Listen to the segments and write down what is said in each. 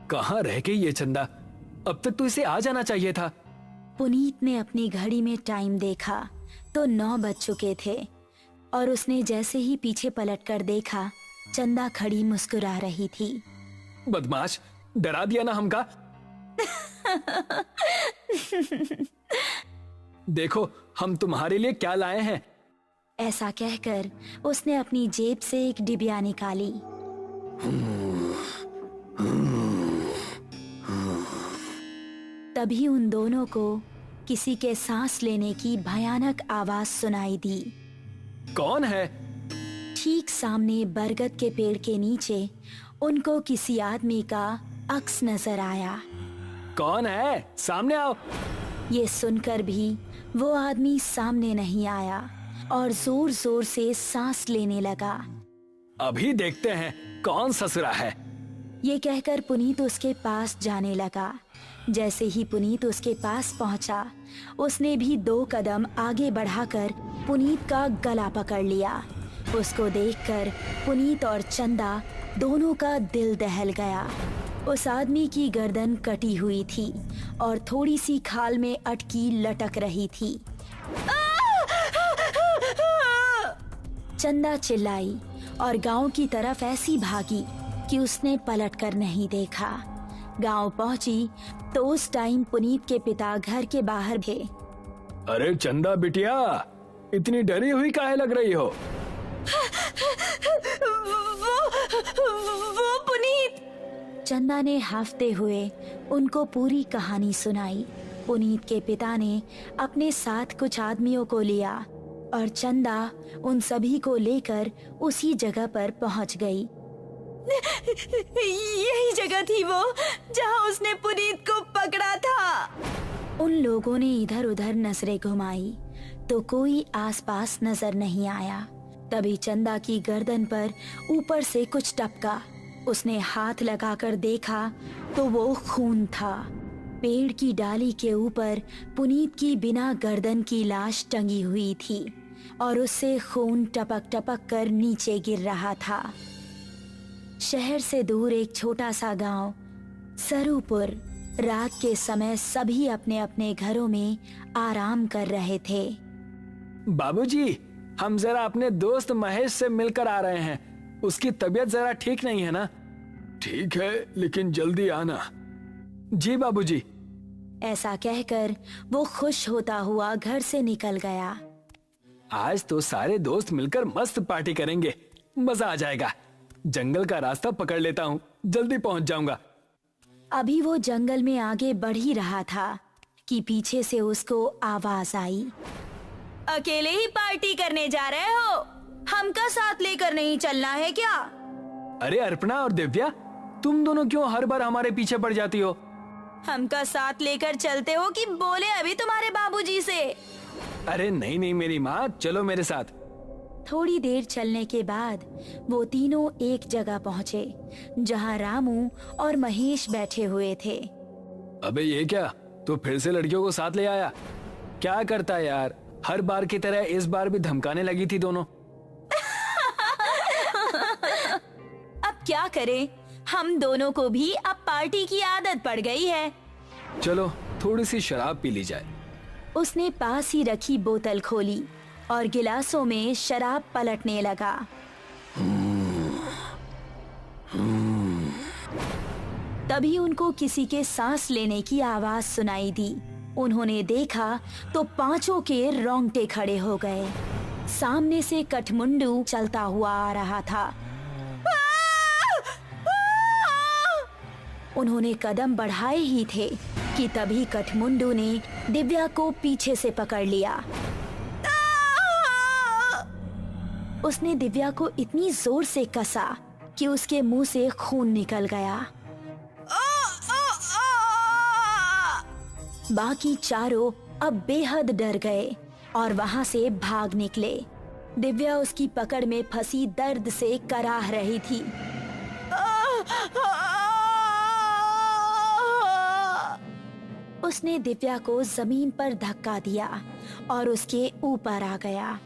कहाँ रह गई ये चंदा? अब तक तो इसे आ जाना चाहिए था। पुनीत ने अपनी घड़ी में टाइम देखा तो 9 बज चुके थे और उसने जैसे ही पीछे पलटकर देखा, चंदा खड़ी मुस्कुरा रही थी। बदमाश, डरा दिया ना हमका। देखो हम तुम्हारे लिए क्या लाए हैं। ऐसा कहकर उसने अपनी जेब से एक डिबिया निकाली। तभी उन दोनों को किसी के सांस लेने की भयानक आवाज सुनाई दी। कौन है? ठीक सामने बरगद के पेड़ के नीचे उनको किसी आदमी का अक्स नजर आया। कौन है? सामने आओ। ये सुनकर भी वो आदमी सामने नहीं आया और जोर जोर से सांस लेने लगा। अभी देखते हैं कौन ससुरा है। ये कहकर पुनीत उसके पास जाने लगा। जैसे ही पुनीत उसके पास पहुंचा, उसने भी 2 कदम आगे बढ़ाकर पुनीत का गला पकड़ लिया। उसको देखकर पुनीत और चंदा दोनों का दिल दहल गया। उस आदमी की गर्दन कटी हुई थी और थोड़ी सी खाल में अटकी लटक रही थी। चंदा चिल्लाई और गांव की तरफ ऐसी भागी कि उसने पलटकर नहीं देखा। गांव पहुंची तो उस टाइम पुनीत के पिता घर के बाहर थे। अरे चंदा बिटिया, इतनी डरी हुई काहे लग रही हो? वो पुनीत। चंदा ने हाफते हुए उनको पूरी कहानी सुनाई। पुनीत के पिता ने अपने साथ कुछ आदमियों को लिया और चंदा उन सभी को लेकर उसी जगह पर पहुंच गई। यही जगह थी वो जहां उसने पुनीत को पकड़ा था। उन लोगों ने इधर उधर नजरें घुमाई तो कोई आसपास नजर नहीं आया। तभी चंदा की गर्दन पर ऊपर से कुछ टपका। उसने हाथ लगाकर देखा तो वो खून था। पेड़ की डाली के ऊपर पुनीत की बिना गर्दन की लाश टंगी हुई थी और उससे खून टपक टपक कर नीचे गिर रहा था। शहर से दूर एक छोटा सा गांव सरूपुर। रात के समय सभी अपने अपने घरों में आराम कर रहे थे। बाबूजी, हम जरा अपने दोस्त महेश से मिलकर आ रहे हैं। उसकी तबीयत जरा ठीक नहीं है ना? ठीक है, लेकिन जल्दी आना। जी बाबूजी। ऐसा कहकर वो खुश होता हुआ घर से निकल गया। आज तो सारे दोस्त मिलकर मस्त पार्टी करेंगे, मजा आ जाएगा। जंगल का रास्ता पकड़ लेता हूँ, जल्दी पहुँच जाऊंगा। अभी वो जंगल में आगे बढ़ ही रहा था कि पीछे से उसको आवाज आई। अकेले ही पार्टी करने जा रहे हो? हमका साथ लेकर नहीं चलना है क्या? अरे अर्पणा और दिव्या, तुम दोनों क्यों हर बार हमारे पीछे पड़ जाती हो? हमका साथ लेकर चलते हो कि बोले अभी तुम्हारे बाबूजी से? अरे नहीं नहीं मेरी माँ, चलो मेरे साथ। थोड़ी देर चलने के बाद वो तीनों एक जगह पहुँचे जहाँ रामू और महेश बैठे हुए थे। अबे ये क्या, तू फिर से लड़कियों को साथ ले आया? क्या करता है यार, हर बार की तरह इस बार भी धमकाने लगी थी दोनों। अब क्या करें, हम दोनों को भी अब पार्टी की आदत पड़ गई है। चलो थोड़ी सी शराब पी ली जाए। उसने पास ही रखी बोतल खोली और गिलासों में शराब पलटने लगा। तभी उनको किसी के सांस लेने की आवाज सुनाई दी। उन्होंने देखा तो पांचों के रोंगटे खड़े हो गए। सामने से कठमुंडू चलता हुआ आ रहा था। उन्होंने कदम बढ़ाए ही थे कि तभी कठमुंडू ने दिव्या को पीछे से पकड़ लिया। उसने दिव्या को इतनी जोर से कसा कि उसके मुंह से खून निकल गया। बाकी चारों अब बेहद डर गए और वहां से भाग निकले। दिव्या उसकी पकड़ में फंसी दर्द से कराह रही थी। उसने दिव्या को जमीन पर धक्का दिया और उसके ऊपर आ गया।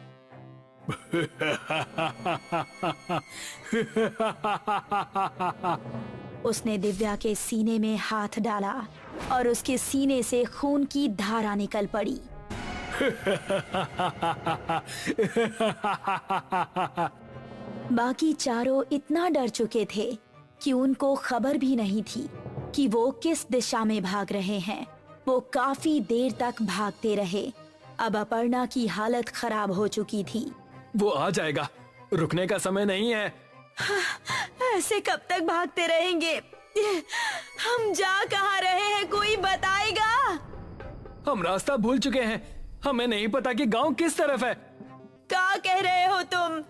उसने दिव्या के सीने में हाथ डाला और उसके सीने से खून की धारा निकल पड़ी। बाकी चारों इतना डर चुके थे कि उनको खबर भी नहीं थी कि वो किस दिशा में भाग रहे हैं। वो काफी देर तक भागते रहे। अब अपर्णा की हालत खराब हो चुकी थी। वो आ जाएगा, रुकने का समय नहीं है। ऐसे कब तक भागते रहेंगे? हम जा कहाँ रहे हैं, कोई बताएगा? हम रास्ता भूल चुके हैं, हमें नहीं पता कि गांव किस तरफ है। क्या कह रहे हो तुम?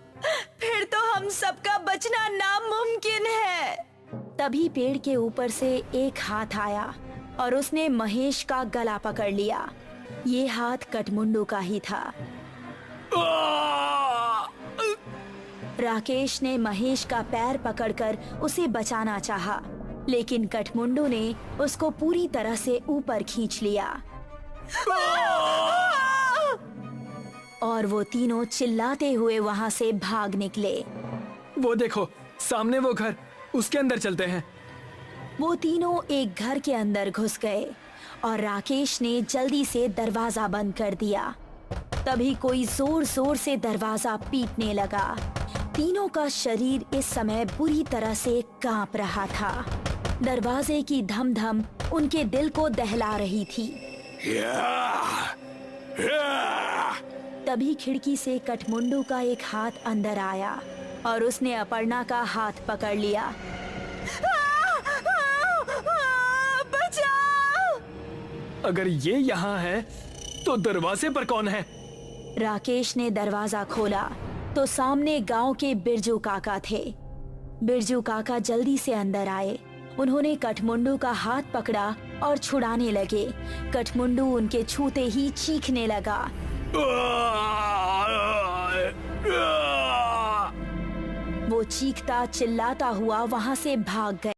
फिर तो हम सबका बचना नामुमकिन है। तभी पेड़ के ऊपर से एक हाथ आया और उसने महेश का गला पकड़ लिया। ये हाथ कठमुंडू का ही था। राकेश ने महेश का पैर पकड़कर उसे बचाना चाहा, लेकिन कठमुंडू ने उसको पूरी तरह से ऊपर खींच लिया और वो तीनों चिल्लाते हुए वहाँ से भाग निकले। वो देखो, सामने वो घर, उसके अंदर चलते हैं। वो तीनों एक घर के अंदर घुस गए और राकेश ने जल्दी से दरवाजा बंद कर दिया। तभी कोई जोर जोर से दरवाजा पीटने लगा। तीनों का शरीर इस समय बुरी तरह से कांप रहा था। दरवाजे की धम धम उनके दिल को दहला रही थी। तभी खिड़की से कठमुंडू का एक हाथ अंदर आया और उसने अपर्णा का हाथ पकड़ लिया। बचाओ! अगर ये यहाँ है तो दरवाजे पर कौन है? राकेश ने दरवाजा खोला तो सामने गांव के बिरजू काका थे। बिरजू काका जल्दी से अंदर आए। उन्होंने कठमुंडू का हाथ पकड़ा और छुड़ाने लगे। कठमुंडू उनके छूते ही चीखने लगा। वो चीखता चिल्लाता हुआ वहां से भाग गया।